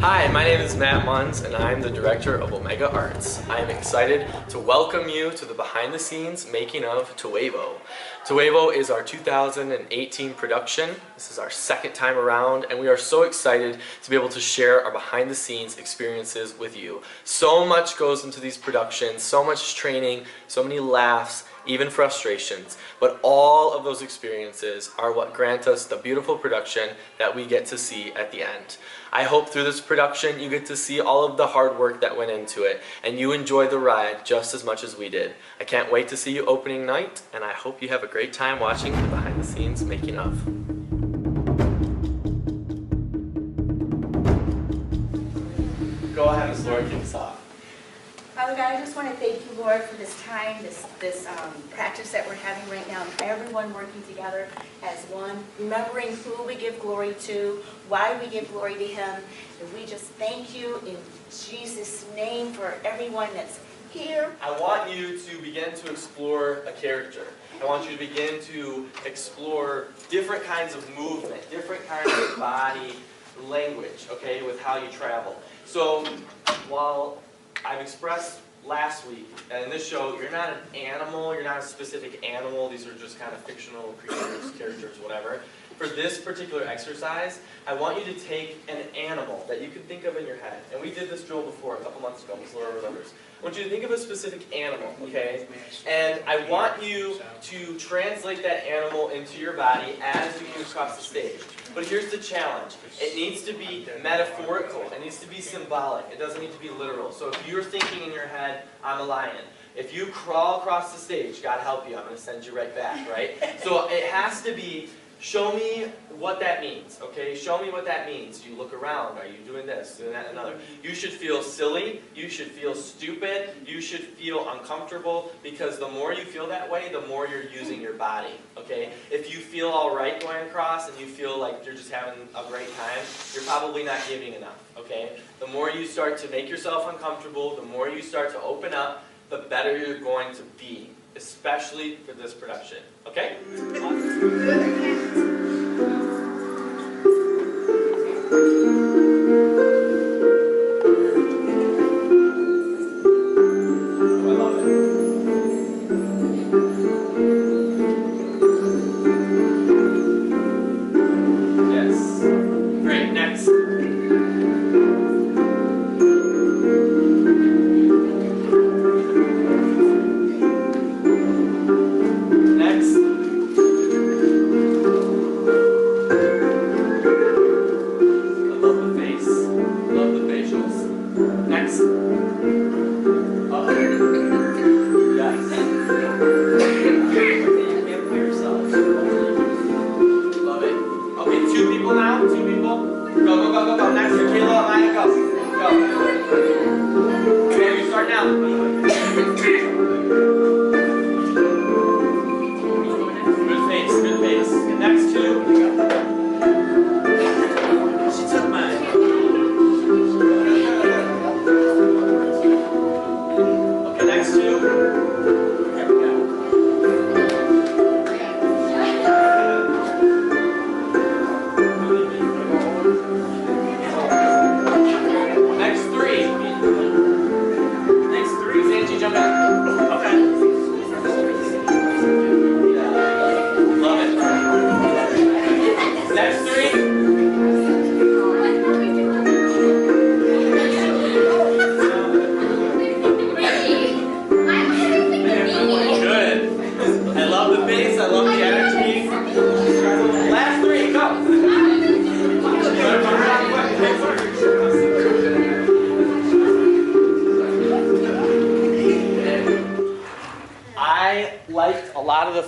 Hi, my name is Matt Munns and I'm the director of Omega Arts. I am excited to welcome you to the behind the scenes making of Toivo. Toivo is our 2018 production. This is our second time around and we are so excited to be able to share our behind the scenes experiences with you. So much goes into these productions, so much training, so many laughs, even frustrations, but all of those experiences are what grant us the beautiful production that we get to see at the end. I hope through this production you get to see all of the hard work that went into it and you enjoy the ride just as much as we did. I can't wait to see you opening night and I hope you have a great time watching the behind the scenes making of. Go ahead, Ms. Laura, kick us off. Father God, I just want to thank you, Lord, for this time, this practice that we're having right now, and everyone working together as one, remembering who we give glory to, why we give glory to Him, and we just thank you in Jesus' name for everyone that's here. I want you to begin to explore a character. I want you to begin to explore different kinds of movement, different kinds of body language, okay, with how you travel. So, while I've expressed last week, and in this show, you're not an animal, you're not a specific animal, these are just kind of fictional creatures, characters, whatever. For this particular exercise, I want you to take an animal that you can think of in your head. And we did this drill before, a couple months ago, Ms. Laura remembers. I want you to think of a specific animal, okay? And I want you to translate that animal into your body as you move across the stage. But here's the challenge. It needs to be metaphorical. It needs to be symbolic. It doesn't need to be literal. So if you're thinking in your head, I'm a lion. If you crawl across the stage, God help you, I'm going to send you right back, right? So it has to be, show me what that means, okay? Show me what that means. You look around. Are you doing this, doing that, another? You should feel silly. You should feel stupid. You should feel uncomfortable because the more you feel that way, the more you're using your body, okay? If you feel all right going across and you feel like you're just having a great time, you're probably not giving enough, okay? The more you start to make yourself uncomfortable, the more you start to open up, the better you're going to be, especially for this production, okay?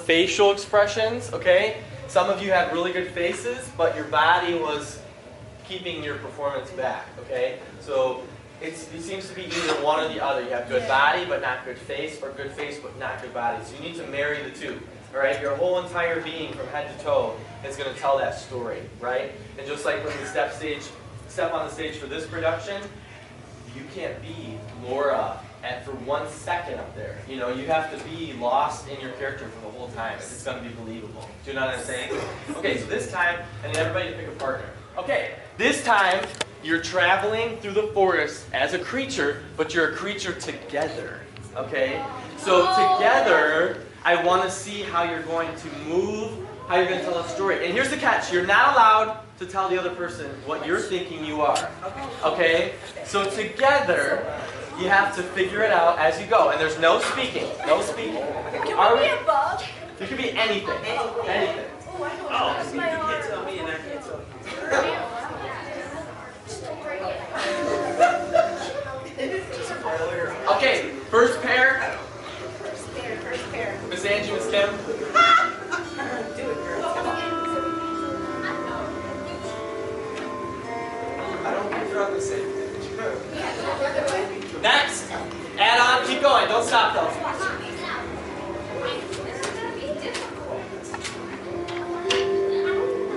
Facial expressions, okay? Some of you have really good faces, but your body was keeping your performance back, okay? So it seems to be either one or the other. You have good body, but not good face, or good face, but not good body. So you need to marry the two, all right? Your whole entire being from head to toe is going to tell that story, right? And just like when we step on the stage for this production, you can't be Laura for 1 second up there. You know, you have to be lost in your character for the whole time. It's going to be believable. Do you know what I'm saying? Okay, so this time, I need everybody to pick a partner. Okay, this time, you're traveling through the forest as a creature, but you're a creature together, okay? So together, I want to see how you're going to move, how you're going to tell a story. And here's the catch. You're not allowed to tell the other person what you're thinking you are, okay? So together, you have to figure it out as you go. And there's no speaking, no speaking. Can we be a bug? It could be anything, anything. Oh, I know. That's my arm. You can't tell me and I can't tell you. Okay, first pair. First pair. Miss Angie, Miss Kim. Do it, girl. I don't think you're on the same page. Next. Add on, keep going. Don't stop though.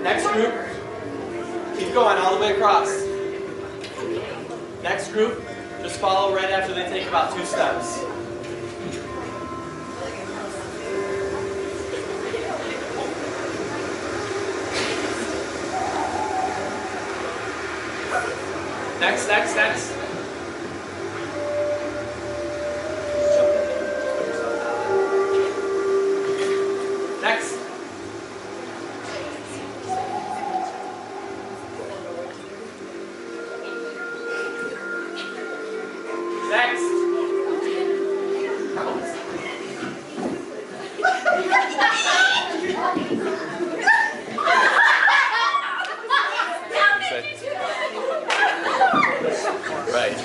Next group. Keep going all the way across. Next group. Just follow right after they take about 2 steps. Next, next, next. Next. Next. Right.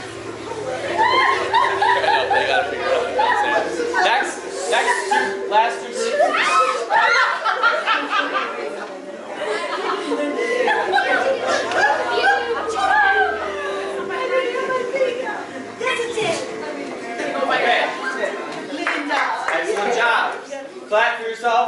I know, they gotta figure it out. They gotta say it. Next, last 2 groups. Okay. Excellent job. Clap for yourself.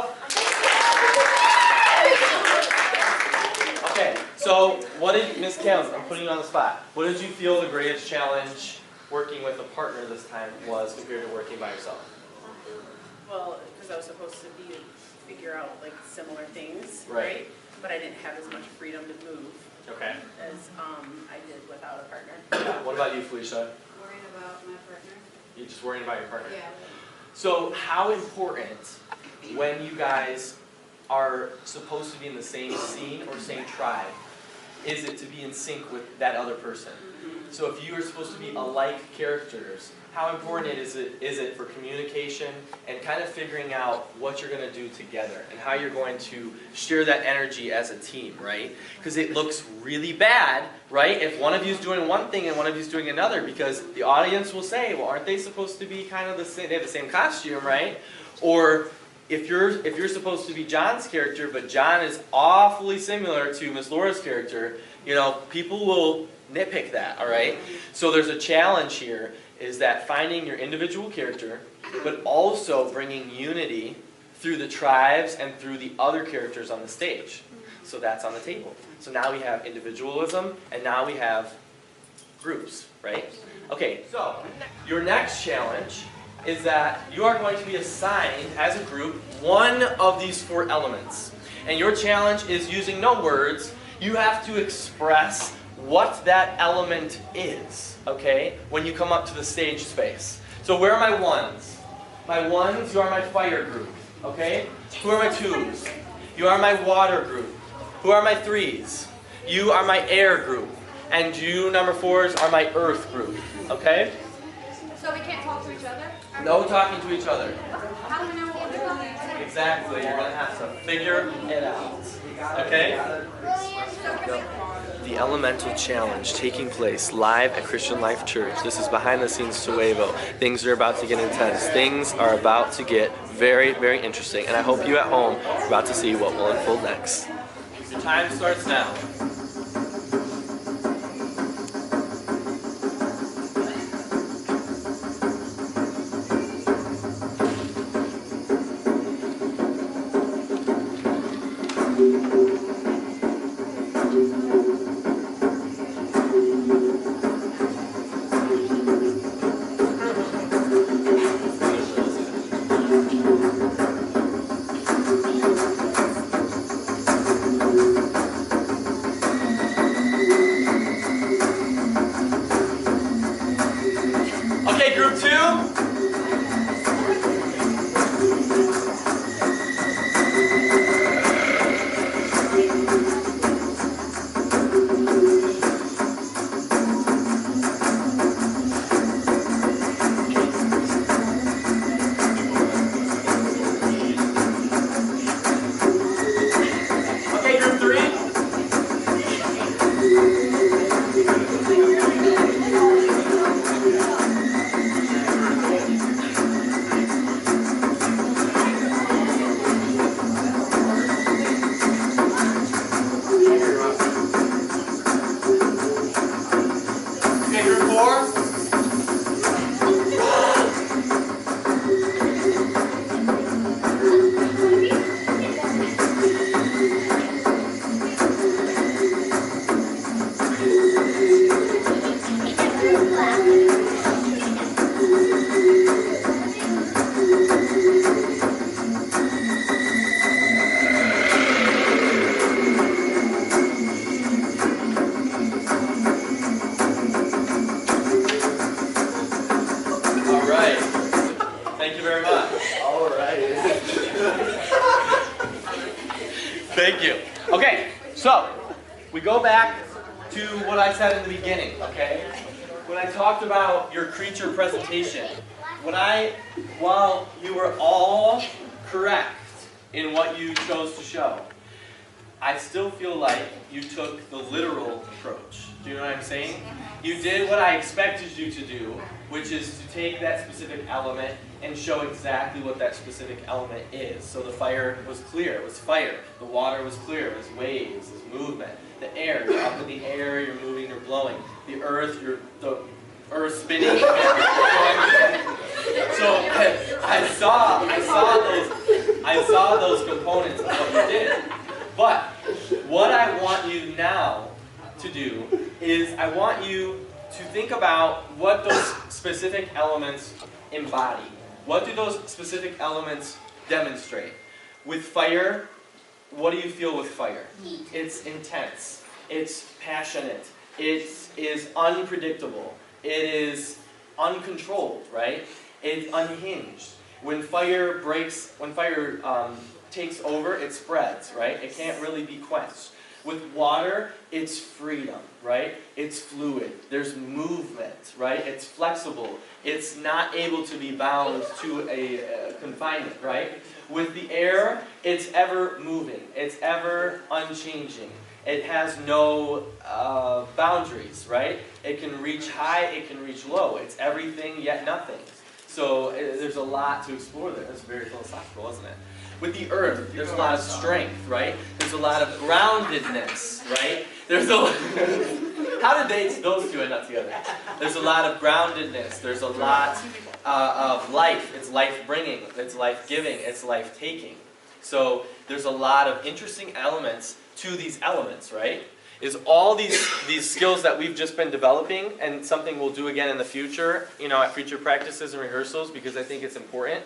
Okay, so what did, Miss Kim, I'm putting you on the spot. What did you feel the greatest challenge working with a partner this time was compared to working by yourself? Well, because I was supposed to figure out like similar things, Right. right? But I didn't have as much freedom to move Okay. as I did without a partner. Yeah. What about you, Felicia? Worried about my partner? You're just worrying about your partner? Yeah. So how important, when you guys are supposed to be in the same scene or same tribe, is it to be in sync with that other person? So if you are supposed to be alike characters, how important is it for communication and kind of figuring out what you're going to do together and how you're going to share that energy as a team, right? Because it looks really bad, right, if one of you is doing one thing and one of you is doing another, because the audience will say, well, aren't they supposed to be kind of the same? They have the same costume, right? Or if you're supposed to be John's character, but John is awfully similar to Miss Laura's character, you know, people will nitpick that, all right? So there's a challenge here, is that finding your individual character, but also bringing unity through the tribes and through the other characters on the stage. So that's on the table. So now we have individualism, and now we have groups, right? Okay, so your next challenge is that you are going to be assigned, as a group, one of these 4 elements. And your challenge is using no words. You have to express what that element is, okay, when you come up to the stage space. So where are my 1s? My 1s, you are my fire group, okay? Who are my 2s? You are my water group. Who are my 3s? You are my air group. And you, number 4s, are my earth group, okay? So we can't talk to each other? No talking to each other. How do we know what we're doing? Exactly, you're going to have to figure it out, okay? The Elemental Challenge taking place live at Christian Life Church. This is behind the scenes Toivo. Things are about to get intense. Things are about to get very, very interesting. And I hope you at home are about to see what will unfold next. Your time starts now. Thank you. Okay, so we go back to what I said in the beginning, okay? When I talked about your creature presentation, while you were all correct in what you chose to show, I still feel like you took the literal approach. Do you know what I'm saying? You did what I expected you to do, which is to take that specific element and show exactly what that specific element is. So the fire was clear, it was fire. The water was clear, it was waves, it was movement. The air, you're up in the air, you're moving, you're blowing. The earth, the earth spinning. So I saw those components of what you did. But what I want you now to do is I want you to think about what those specific elements embody. What do those specific elements demonstrate? With fire, what do you feel with fire? It's intense. It's passionate. It is unpredictable. It is uncontrolled, right? It's unhinged. When fire takes over, it spreads, right? It can't really be quenched. With water, it's freedom, right? It's fluid. There's movement, right? It's flexible. It's not able to be bound to a confinement, right? With the air, it's ever moving. It's ever unchanging. It has no boundaries, right? It can reach high, it can reach low. It's everything yet nothing. So there's a lot to explore there. That's very philosophical, isn't it? With the earth, there's a lot of strength, right? There's a lot of groundedness, right? How did those two end up together? There's a lot of groundedness. There's a lot of life. It's life-bringing. It's life-giving. It's life-taking. So there's a lot of interesting elements to these elements, right? Is all these skills that we've just been developing, and something we'll do again in the future, at future practices and rehearsals, because I think it's important.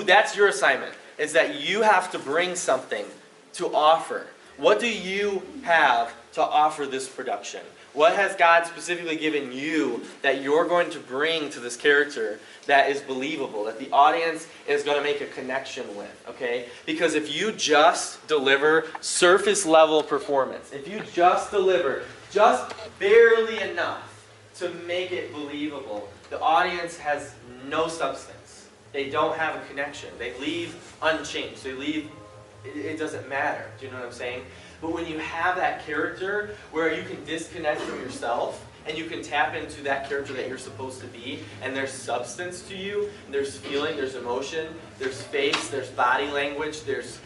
That's your assignment, is that you have to bring something to offer. What do you have to offer this production? What has God specifically given you that you're going to bring to this character that is believable, that the audience is going to make a connection with, okay? Because if you just deliver surface level performance, if you just deliver just barely enough to make it believable, the audience has no substance. They don't have a connection. They leave unchanged. It doesn't matter. Do you know what I'm saying? But when you have that character where you can disconnect from yourself and you can tap into that character that you're supposed to be, and there's substance to you, there's feeling, there's emotion, there's face, there's body language, there's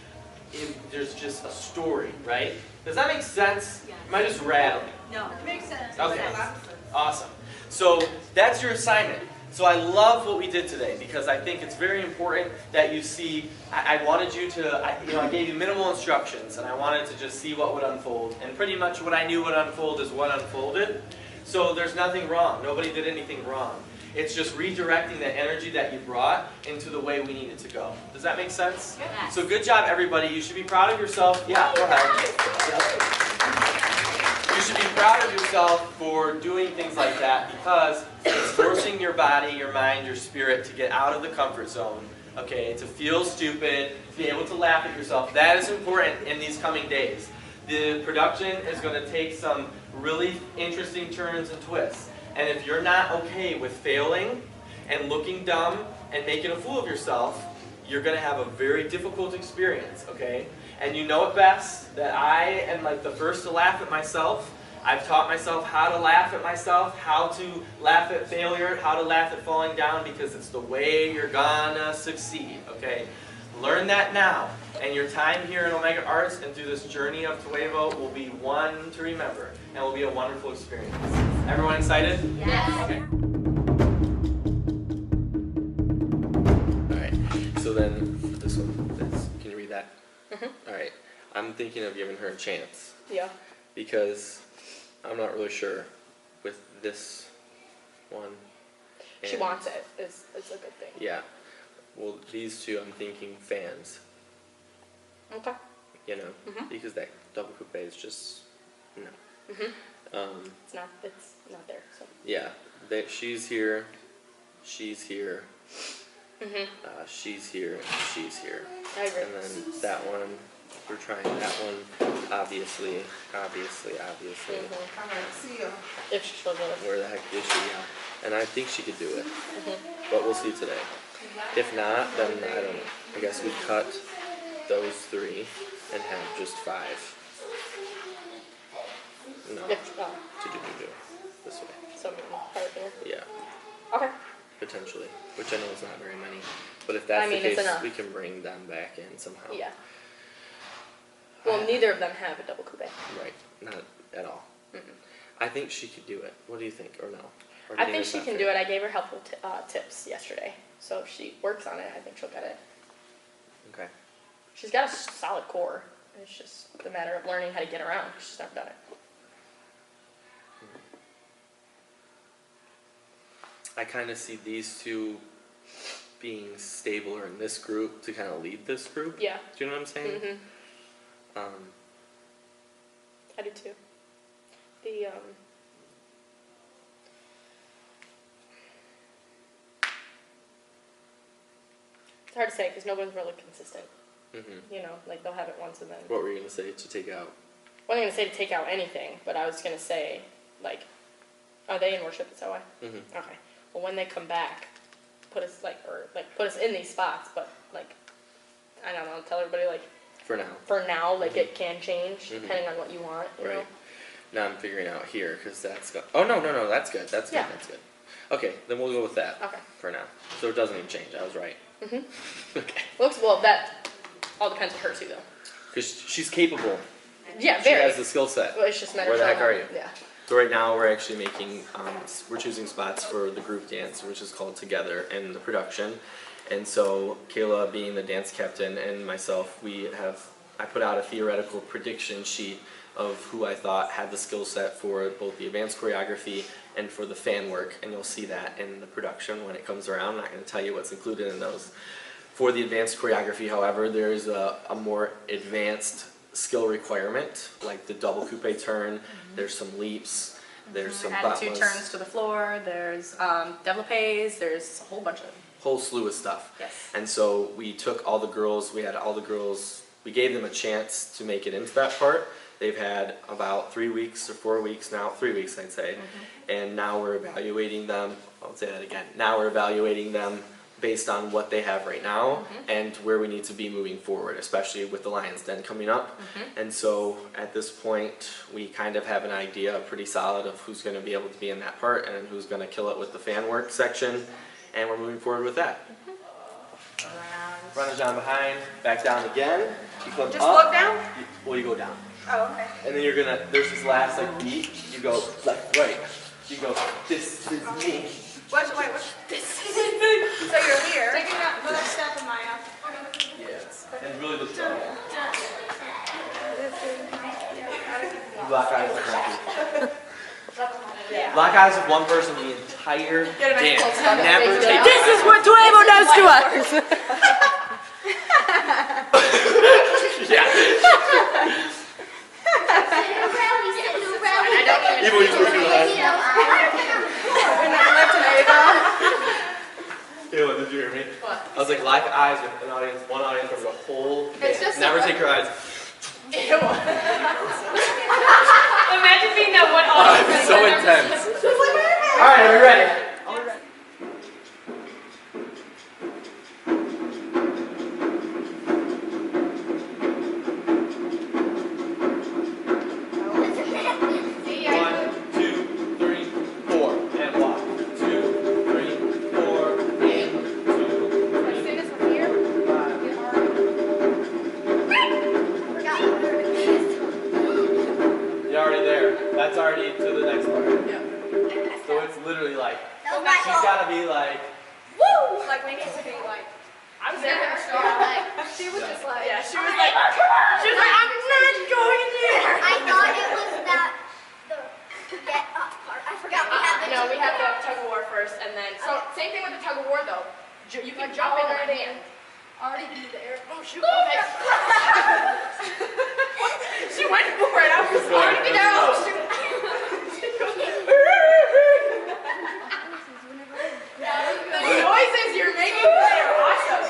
just a story, right? Does that make sense? Yes. Am I just rattling? No. It makes sense. Okay. Awesome. So that's your assignment. So I love what we did today because I think it's very important that you see. I wanted you to, I gave you minimal instructions and I wanted to just see what would unfold. And pretty much what I knew would unfold is what unfolded. So there's nothing wrong. Nobody did anything wrong. It's just redirecting that energy that you brought into the way we need it to go. Does that make sense? Yes. So good job, everybody. You should be proud of yourself. Yeah, go ahead. You should be proud of yourself for doing things like that because it's forcing your body, your mind, your spirit to get out of the comfort zone, okay, to feel stupid, to be able to laugh at yourself. That is important in these coming days. The production is going to take some really interesting turns and twists. And if you're not okay with failing and looking dumb and making a fool of yourself, you're going to have a very difficult experience, okay? And you know it best that I am like the first to laugh at myself. I've taught myself how to laugh at myself, how to laugh at failure, how to laugh at falling down, because it's the way you're gonna succeed, okay? Learn that now, and your time here in Omega Arts and through this journey of Toivo will be one to remember, and will be a wonderful experience. Everyone excited? Yes. Okay. Alright, so then for this one, can you read that? Mm-hmm. Alright, I'm thinking of giving her a chance, Yeah. because I'm not really sure with this one. She and- wants it. It's a good thing. Yeah. Well, these two, I'm thinking fans, Okay. Mhm. Because that double coupe is just, no. Mhm. Um, It's not there. So. yeah, she's here, she's here, Mhm. she's here, and she's here. I agree. And then that one, We're trying that one, obviously. Mhm. All right, see ya. If she'll do it. Where the heck is she? Yeah. And I think she could do it, Mhm. but we'll see today. If not, then I don't know. I guess we cut those 3 and have just 5. No, If, to do this way. so right there. Yeah, Okay. potentially, which I know is not very many. But if that's I mean, the it's case, enough. we can bring them back in somehow. Yeah. Well, neither of them have a double coupe. Right, not at all. Mm-mm. I think she could do it. What do you think, or no? Or do you I think it's she not can fair? do it. I gave her helpful tips yesterday. So if she works on it, I think she'll get it. Okay. She's got a solid core. It's just a matter of learning how to get around. She's never done it. I kind of see these 2 being stable or in this group to kind of lead this group. Yeah. Do you know what I'm saying? Mhm. I do too. The it's hard to say because no one's really consistent. Mm-hmm. You know, like they'll have it once and then. What were you gonna say to take out? I wasn't gonna say to take out anything, but I was gonna say like, are they in worship at Sowai? Mm-hmm. Okay. Well, when they come back, put us put us in these spots, but like, I don't know, tell everybody like For now. for now, like it can change Mhm. depending on what you want. You know? Right. Now I'm figuring out here because that's good. Oh no, that's good. That's good. Yeah. That's good. Okay, then we'll go with that Okay. for now. So it doesn't even change. I was right. Mhm. Okay. Looks well. That all depends on her too, though. Because she's capable. Yeah, She very. has the skill set. Well, it's just a matter Where of the heck showing are up. you? Yeah. So right now we're actually making, we're choosing spots for the group dance, which is called Together in the production. And so Kayla being the dance captain and myself, I put out a theoretical prediction sheet of who I thought had the skill set for both the advanced choreography and for the fan work. And you'll see that in the production when it comes around. I'm not going to tell you what's included in those. For the advanced choreography, however, there's a more advanced skill requirement, like the double coupe turn, there's some leaps, there's some Attitude batwas, turns to the floor. There's développés. There's a whole bunch of. whole slew of stuff. Yes. And so we took all the girls, we gave them a chance to make it into that part. They've had about 3 weeks or 4 weeks now, 3 weeks I'd say, and now we're evaluating them, I'll say that again, now we're evaluating them based on what they have right now and where we need to be moving forward, especially with the Lions Den coming up. And so at this point, we kind of have an idea pretty solid of who's going to be able to be in that part and who's going to kill it with the fan work section, and we're moving forward with that. Run down behind, back down again. You come Just up. look down? You go down. Oh, okay. And then there's this last like beat, you go left, right. You go, this is me. Wait, this is me. So you're here. Taking another step in Maya. Yes. And really look down. Lock eyes with one person. Lock eyes with one person the entire Get a nice dance. close up. Never take This is what Toivo does to us. Yeah. Even when you put your eyes. Ew, did you hear me? What? I was like, lock eyes with an audience, one audience over the whole It's dance. just Never take your eyes. Imagine being that one Oh, it's so intense. Alright, are we ready? One, two, three, four, and walk. 2, 3, 4, 8, 2, 3, 5. You're already there. That's already to the next part. So it's literally like, she's gotta be like, Woo! Like we need to be like. I was there. She was just like. Yeah, she was like, I'm not going there. I thought it was that the get up part. I forgot we had the No, we have the tug of war first, and then same thing with the tug of war though. You can jump in there at the end. Already do the air. Oh shoot! Okay. She went for it. I was already be there. Oh shoot! The noises you're making today are awesome.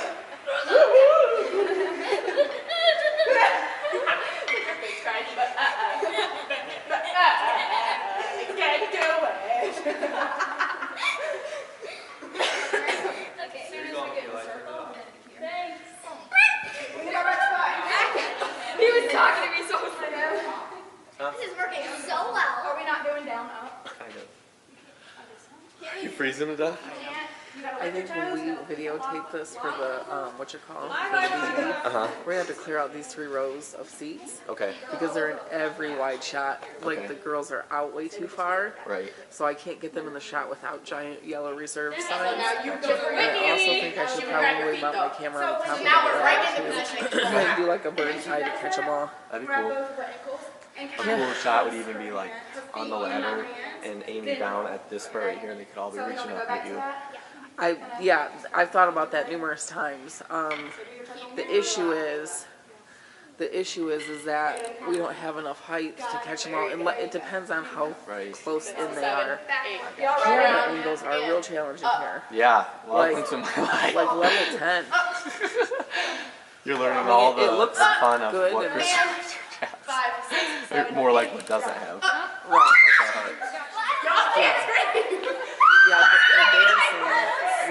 This is working so well. Are we not doing down, up? Kind of. You freezing to death? I think when we videotape this for the, for the DVD, Uh-huh. we're gonna have to clear out these 3 rows of seats Okay. because they're in every wide shot. Like Okay. the girls are out way too far, Right. so I can't get them in the shot without giant yellow reserve signs. Now you go for And I also think I should probably mount my camera on the top of the barrel too. And do like a bird's eye to catch them all. That'd be cool. A cool shot would even be like on the ladder and aiming down at this part right here, and they could all be reaching up at you. Yeah, I've thought about that numerous times. The issue is that we don't have enough height to catch them all. And it depends on how Right. close in they are. Y'all Camera ready? angles are real challenging here. Yeah. Welcome Like- to my life. Like level 10. You're learning all the it looks fun of good what and- percentage has. 5, 6, 7, More like what doesn't have. Right. That's how it- Yeah, but for dancing,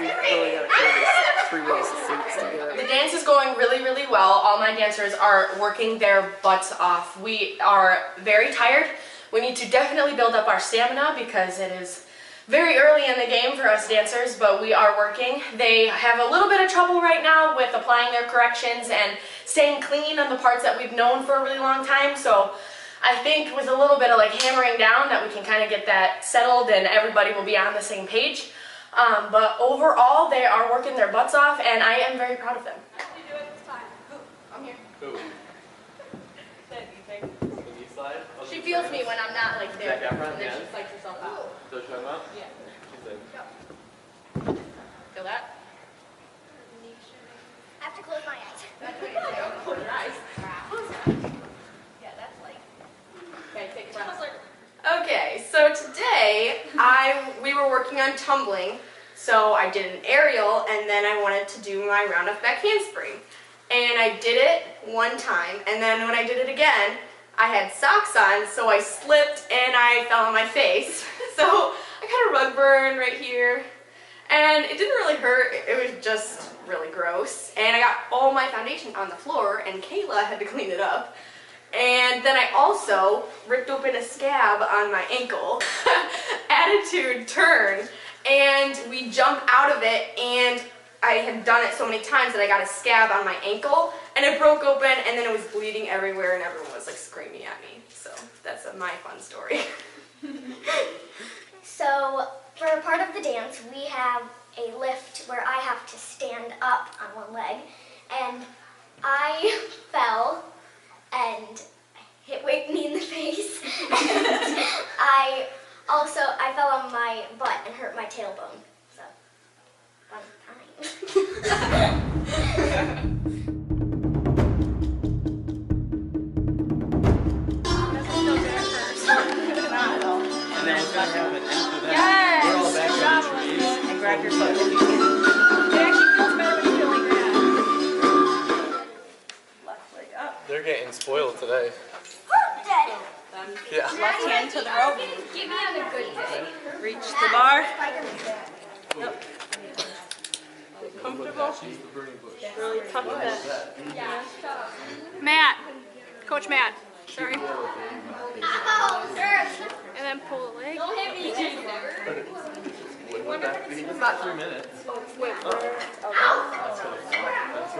we really gotta clear these 3 rows of seats to get The it. dance is going really, really well. All my dancers are working their butts off. We are very tired. We need to definitely build up our stamina because it is very early in the game for us dancers, but we are working. They have a little bit of trouble right now with applying their corrections and staying clean on the parts that we've known for a really long time. So I think with a little bit of like hammering down that we can kind of get that settled and everybody will be on the same page. But overall, they are working their butts off and I am very proud of them. I'm here. Who? When you slide? Oh, She feels me when I'm not like there, Zac Efron, and then yeah. she psychs herself out. So should I come out? Yeah. She's like, Feel that? I have to close my eyes. Close your eyes. Yeah, that's like. Okay, take a breath. Okay, so today we were working on tumbling, so I did an aerial and then I wanted to do my round of back handspring. And I did it one time, and then when I did it again, I had socks on, so I slipped and I fell on my face. So I got a rug burn right here, and it didn't really hurt, it was just really gross. And I got all my foundation on the floor, and Kayla had to clean it up. And then I also ripped open a scab on my ankle, attitude turn, and we jumped out of it, and I had done it so many times that I got a scab on my ankle, and it broke open, and then it was bleeding everywhere, and everyone was like screaming at me. So that's my fun story. So, for part of the dance, we have a lift where I have to stand up on one leg, and I fell and hit me in the face. And I fell on my butt and hurt my tailbone. So, fun time. and then what's gonna happen after that? Yes! We're all back in the trees. And grab your foot. It actually feels better when you feel like that. Left leg up. They're getting spoiled today. Dead. Yeah. Left hand to the rope. Give me a good day. Reach the bar. Comfortable? Really tough to Matt. Coach Matt. Sorry. Oh, sir. And then pull the leg. Don't hit me. Would that be? It's about 3 minutes. Wait, That's gonna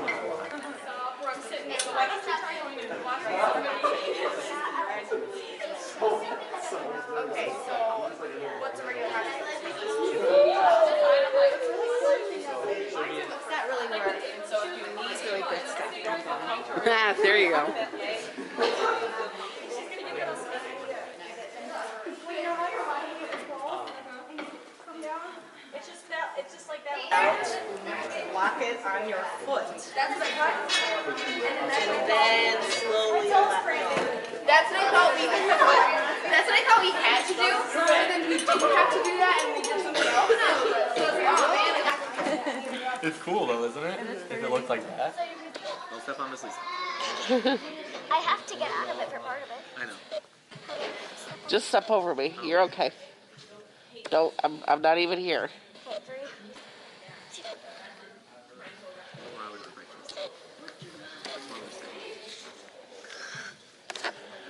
fall. where I'm sitting there. Why don't you try going into the washroom? Okay, so what's a regular practice? That really works. And so if you need to, like, this stuff. Ah, there you go. It's just like that. Lock it on your foot. That's what I thought. And then slowly let go. That's what I thought we had to do. And then we didn't have to do that, and we did something else. So it's like, oh man. It's cool though, isn't it? If it looked like that. Don't step on Miss Lisa. I have to get out of it for part of it. I know. Just step over me. You're okay. Don't. I'm not even here. Okay, 3.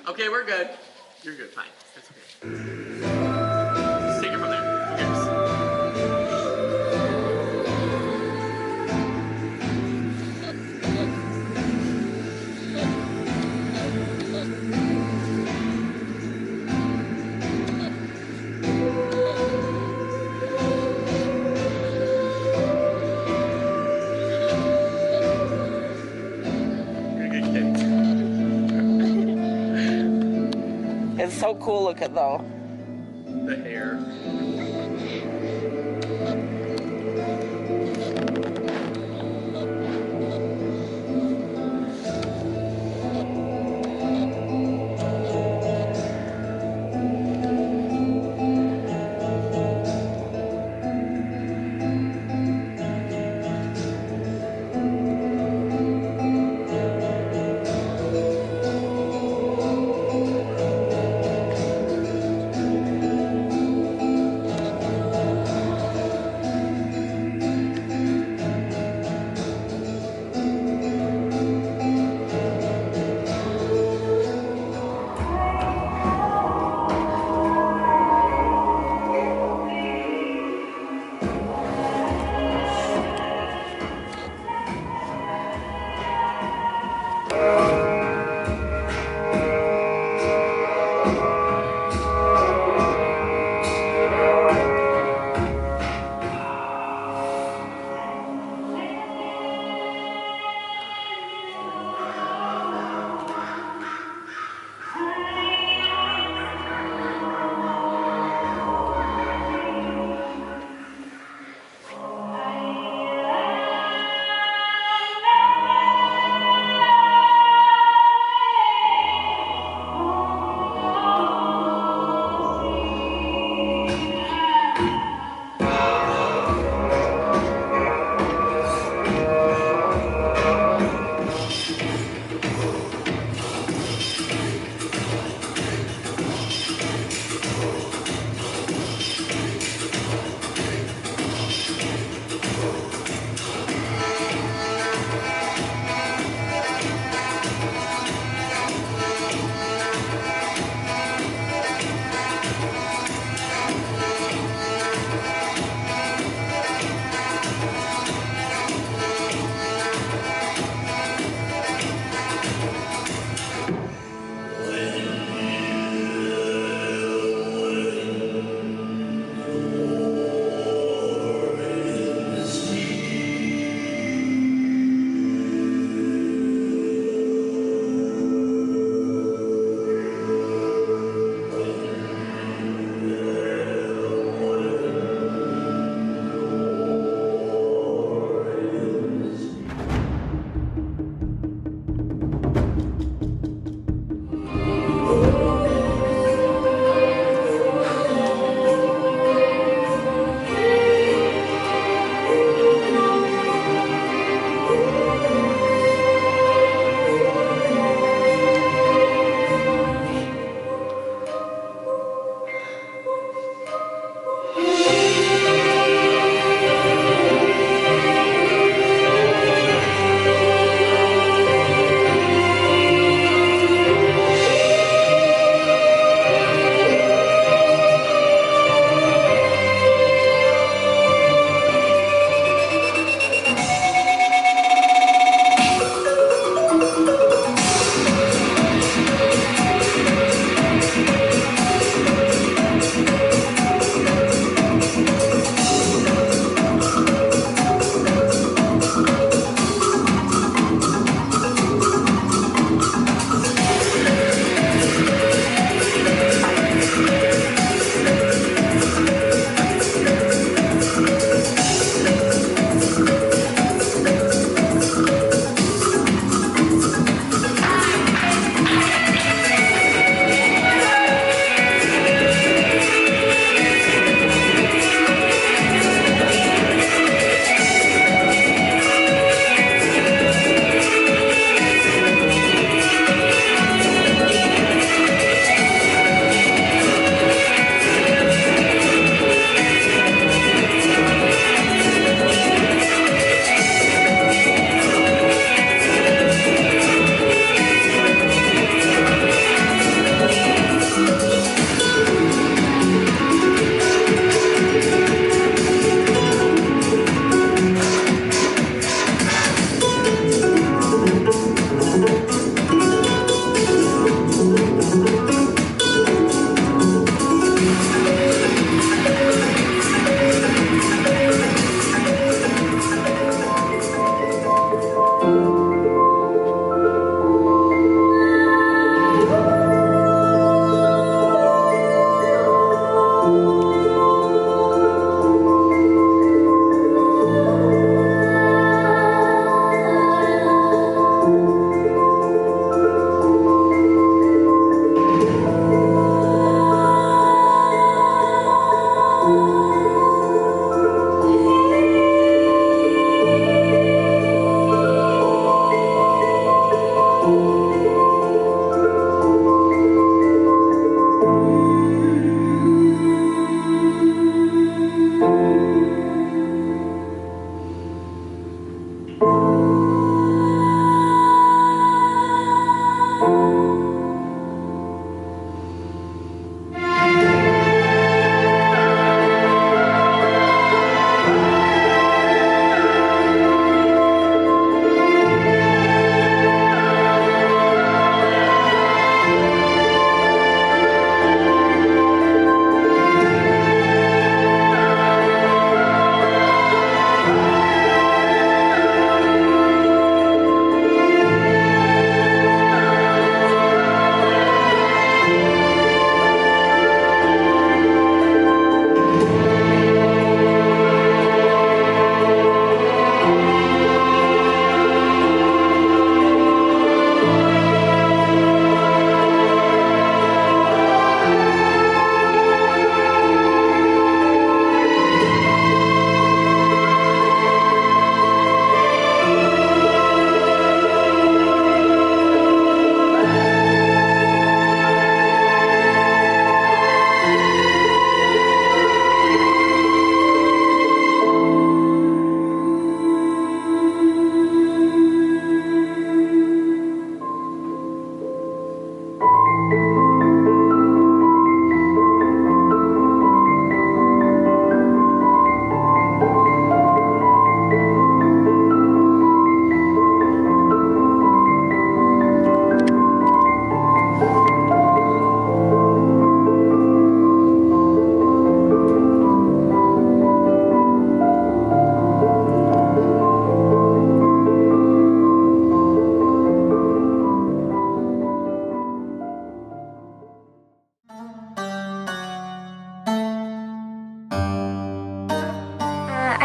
Okay, we're good. You're good, fine. That's okay. Just take it from there. Who cares? You're a good kid. It's so cool looking though. The hair.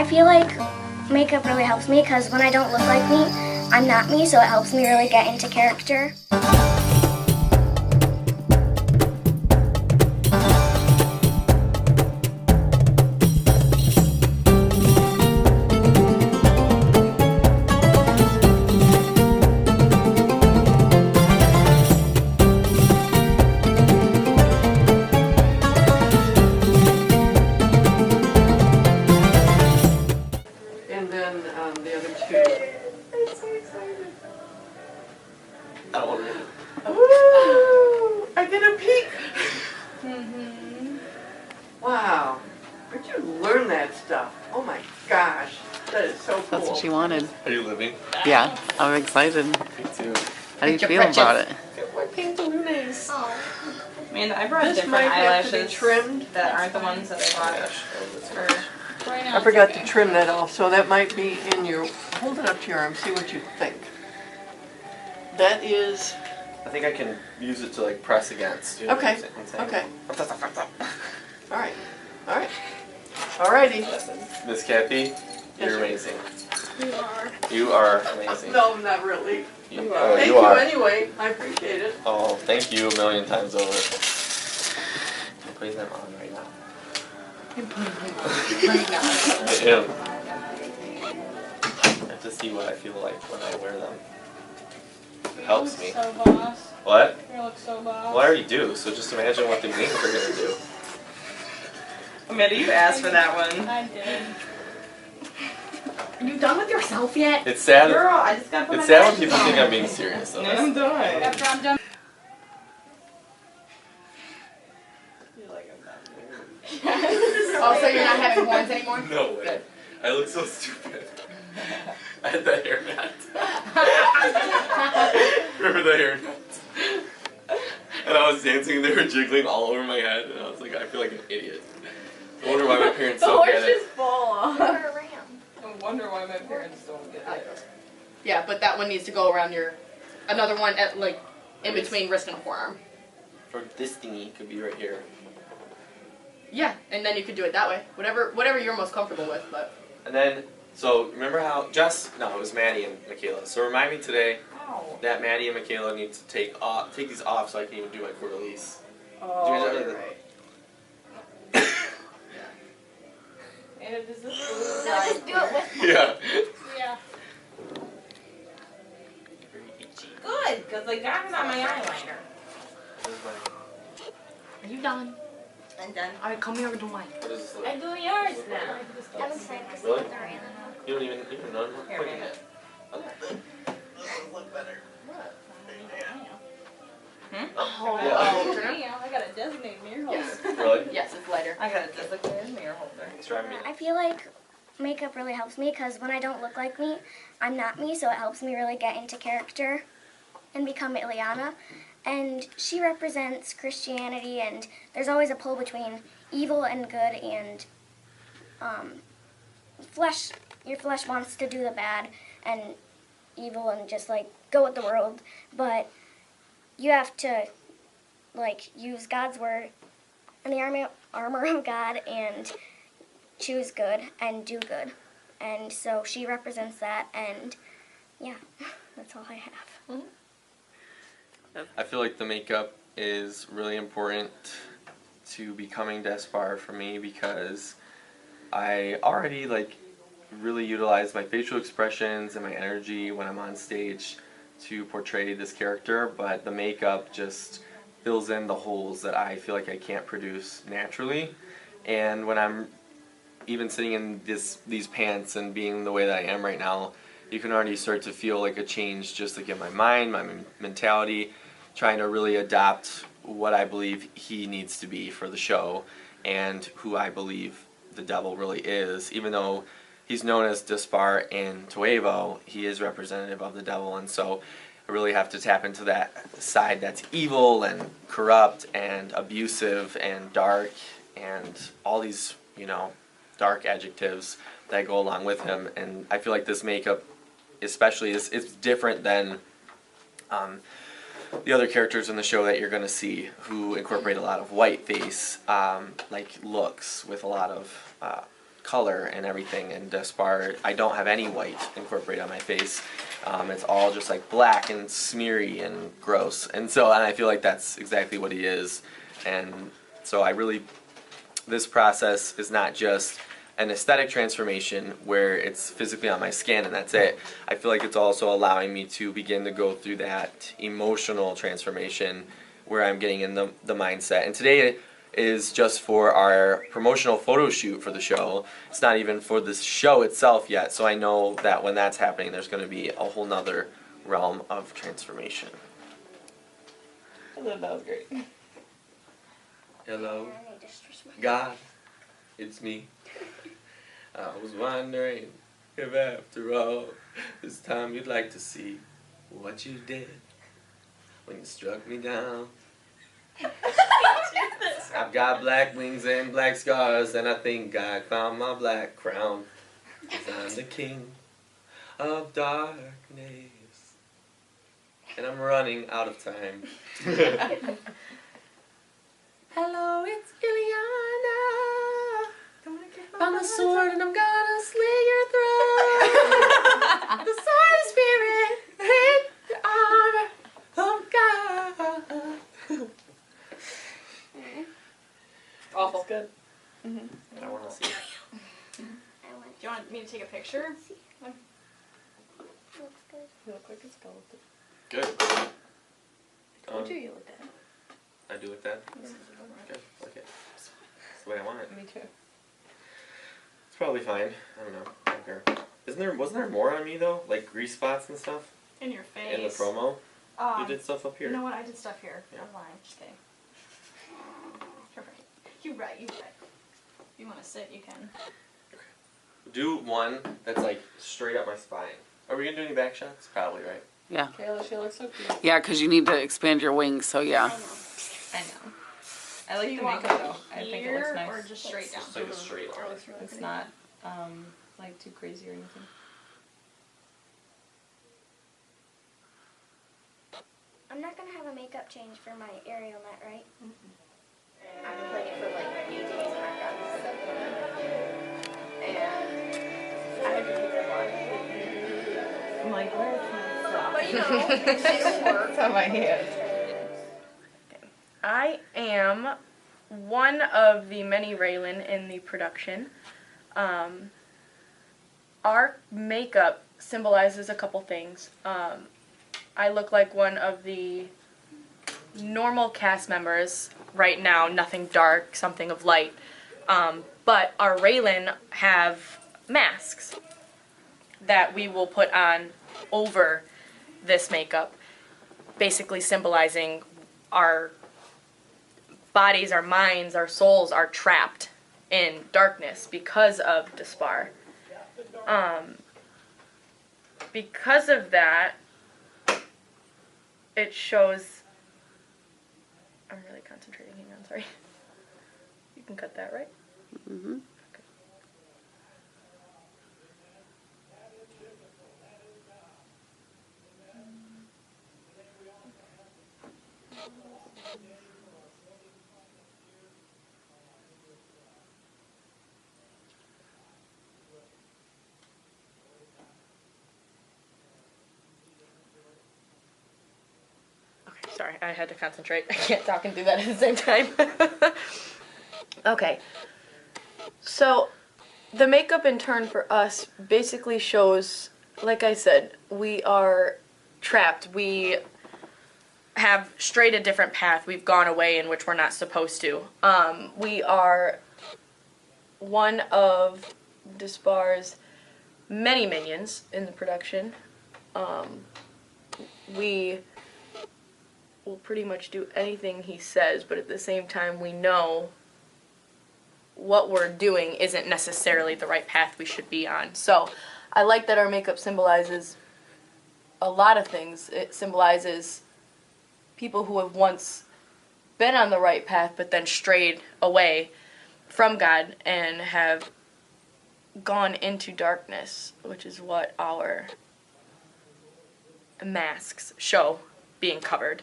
I feel like makeup really helps me because when I don't look like me, I'm not me, so it helps me really get into character. And then the other two. I'm so excited. I don't want to read it. Ooh, I get a peek. Wow. Where'd you learn that stuff? Oh my gosh. That is so cool. That's what she wanted. Are you living? Yeah, I'm excited. Me too. How do you feel about it? My pantaloons. Amanda, I brought This different might have to be eyelashes trimmed. that aren't the ones that I bought for. I forgot to trim that off, so that might be in your, hold it up to your arm, see what you think. That is, I think I can use it to like press against. You know okay, what I'm saying? okay. All right, all right. All righty. Miss Kathy, Yes, you're sir. amazing. You are. You are amazing. No, not really. You are. Thank You you are. anyway, I appreciate it. Oh, thank you a million times over. I'm putting them on right now. I am. I have to see what I feel like when I wear them. It helps me. So boss. What? You look so boss. Well, I already do, so just imagine what the wings are going to do. Amanda, you asked for that one. I did. Are you done with yourself yet? It's sad. Girl, I just got to put It's my sad when glasses people on. think I'm being serious. Though. I'm done. After I'm done. Oh, so you're not having horns anymore? No way. I look so stupid. I had that hairnet. Remember the hairnet? And I was dancing and they were jiggling all over my head and I was like, I feel like an idiot. I wonder why my parents don't get it. fall You're a ram. I wonder why my parents don't get it. Yeah, but that one needs to go around your, another one at like, in between wrist and forearm. Or this thingy could be right here. Yeah, and then you could do it that way. Whatever you're most comfortable with, but. And then, so remember how it was Maddie and Michaela. So remind me today that Maddie and Michaela need to take these off so I can even do my quarter-lease. Oh, Do you guys you're ever- right. And it is this No, just do it with Yeah. Yeah. good, because I got it on my eyeliner. Are you done? I'm done. Alright, come here and do mine. What is this I like? do yours now. I'm excited to see Really? what they're in. You don't even know. Here, Look baby. at it. Look better. Oh, turn Yeah, I got a designated mirror holder. Yes. Really? Yes, it's lighter. I got a designated mirror holder. It's driving me. I feel like makeup really helps me because when I don't look like me, I'm not me, so it helps me really get into character and become Ileana. And she represents Christianity, and there's always a pull between evil and good, and your flesh wants to do the bad and evil and just like go with the world, but you have to like use God's word and the armor of God and choose good and do good. And so she represents that, and yeah, that's all I have. I feel like the makeup is really important to becoming Despar for me because I already like really utilize my facial expressions and my energy when I'm on stage to portray this character, but the makeup just fills in the holes that I feel like I can't produce naturally. And when I'm even sitting in these pants and being the way that I am right now, you can already start to feel like a change just like in my mind, my mentality, trying to really adopt what I believe he needs to be for the show and who I believe the devil really is. Even though he's known as Despar in Toivo, he is representative of the devil, and so I really have to tap into that side that's evil and corrupt and abusive and dark and all these, dark adjectives that go along with him. And I feel like this makeup especially it's different than the other characters in the show that you're going to see who incorporate a lot of white face like looks with a lot of color and everything. And Despar, I don't have any white incorporated on my face. It's all just like black and smeary and gross. And I feel like that's exactly what he is. And so this process is not just an aesthetic transformation where it's physically on my skin and that's it. I feel like it's also allowing me to begin to go through that emotional transformation where I'm getting in the mindset. And today is just for our promotional photo shoot for the show. It's not even for the show itself yet, so I know that when that's happening, there's going to be a whole nother realm of transformation. I thought that was great. Hello, God, it's me. I was wondering if after all this time you'd like to see what you did when you struck me down. I've got black wings and black scars, and I think I found my black crown. 'Cause I'm the king of darkness, and I'm running out of time. Hello, it's Ileana. Found the sword and I'm gonna slit your throat. The sword of spirit hit the armor of God. Awful. Good. I want to see it. Do you want me to take a picture? Looks good. You look like a skeleton. Good. Told you look that. I do like that? Okay, like it. That's the way I want it. Me too. It's probably fine. I don't know. I don't care. Wasn't there more on me though? Like grease spots and stuff? In your face. In the promo? You did stuff up here. You know what? I did stuff here. Yeah. I'm lying. Just kidding. You're right. You're right. If you want to sit, you can. Do one that's like straight up my spine. Are we gonna do any back shots? Probably, right? Yeah. Kayla, she looks so cute. Yeah, because you need to expand your wings, so yeah. I know. I like Do you the want makeup though. I think it looks here nice. or just straight down? Just like a straight line. It's not like too crazy or anything. I'm not gonna have a makeup change for my aerial net, right? I've been playing it for like 8 days and I've gotten sick. And I had to take it one. I'm like, where's my stuff? But you know, it'll work. It's on my hand. I am one of the many Raylan in the production. Our makeup symbolizes a couple things. I look like one of the normal cast members right now, nothing dark, something of light. But our Raylan have masks that we will put on over this makeup, basically symbolizing our bodies, our minds, our souls are trapped in darkness because of Despar. Because of that, it shows. I'm really concentrating. Hang on, sorry. You can cut that, right? Mm-hmm. Sorry, I had to concentrate. I can't talk and do that at the same time. Okay. So, the makeup in turn for us basically shows, like I said, we are trapped. We have strayed a different path. We've gone away in which we're not supposed to. We are one of Despar's many minions in the production. We will pretty much do anything he says, but at the same time we know what we're doing isn't necessarily the right path we should be on. So I like that our makeup symbolizes a lot of things. It symbolizes people who have once been on the right path but then strayed away from God and have gone into darkness, which is what our masks show being covered.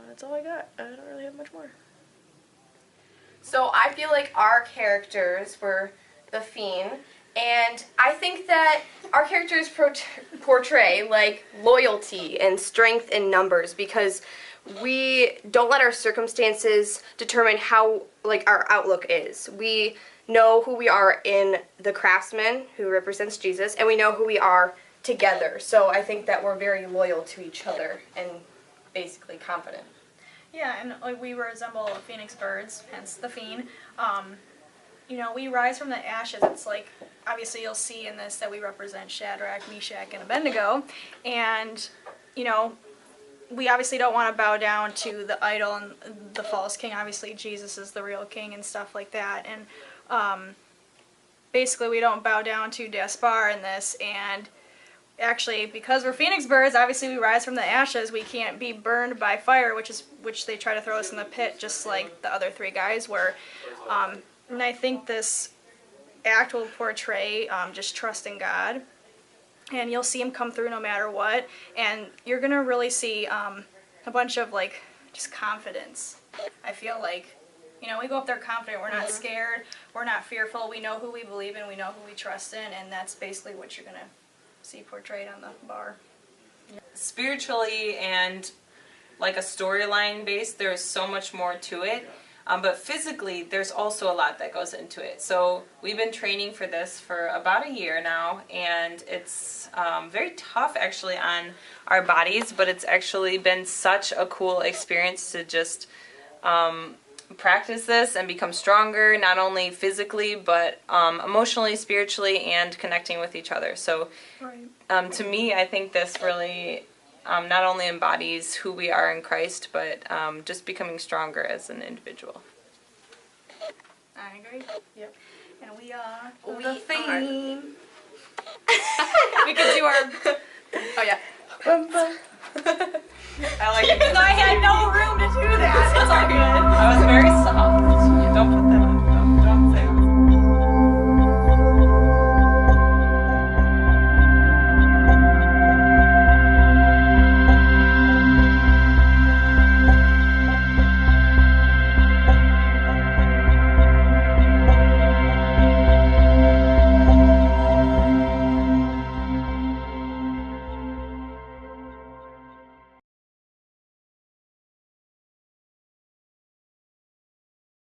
That's all I got. I don't really have much more. So I feel like our characters were the Fiend, and I think that our characters portray like loyalty and strength in numbers, because we don't let our circumstances determine how like our outlook is. We know who we are in the craftsman, who represents Jesus, and we know who we are together. So I think that we're very loyal to each other and basically confident. Yeah, and like we resemble phoenix birds, hence the Fiend. You know, we rise from the ashes. It's like, obviously you'll see in this that we represent Shadrach, Meshach, and Abednego. And, you know, we obviously don't want to bow down to the idol and the false king. Obviously Jesus is the real king and stuff like that. And basically we don't bow down to Despar in this. And actually, because we're phoenix birds, obviously we rise from the ashes. We can't be burned by fire, which they try to throw us in the pit, just like the other three guys were. And I think this act will portray just trusting God, and you'll see Him come through no matter what, and you're gonna really see a bunch of like just confidence. I feel like, you know, we go up there confident. We're not scared. We're not fearful. We know who we believe in. We know who we trust in, and that's basically what you're gonna see portrayed on the bar. Spiritually and like a storyline based, there's so much more to it. But physically, there's also a lot that goes into it. So we've been training for this for about a year now, and it's very tough actually on our bodies, but it's actually been such a cool experience to just practice this and become stronger, not only physically, but emotionally, spiritually, and connecting with each other. So to me, I think this really not only embodies who we are in Christ, but just becoming stronger as an individual. I agree. Yep. And we are the Fiend. We could do our... Oh yeah. I like it. Because I had no room to do that. It's all good. I was very soft.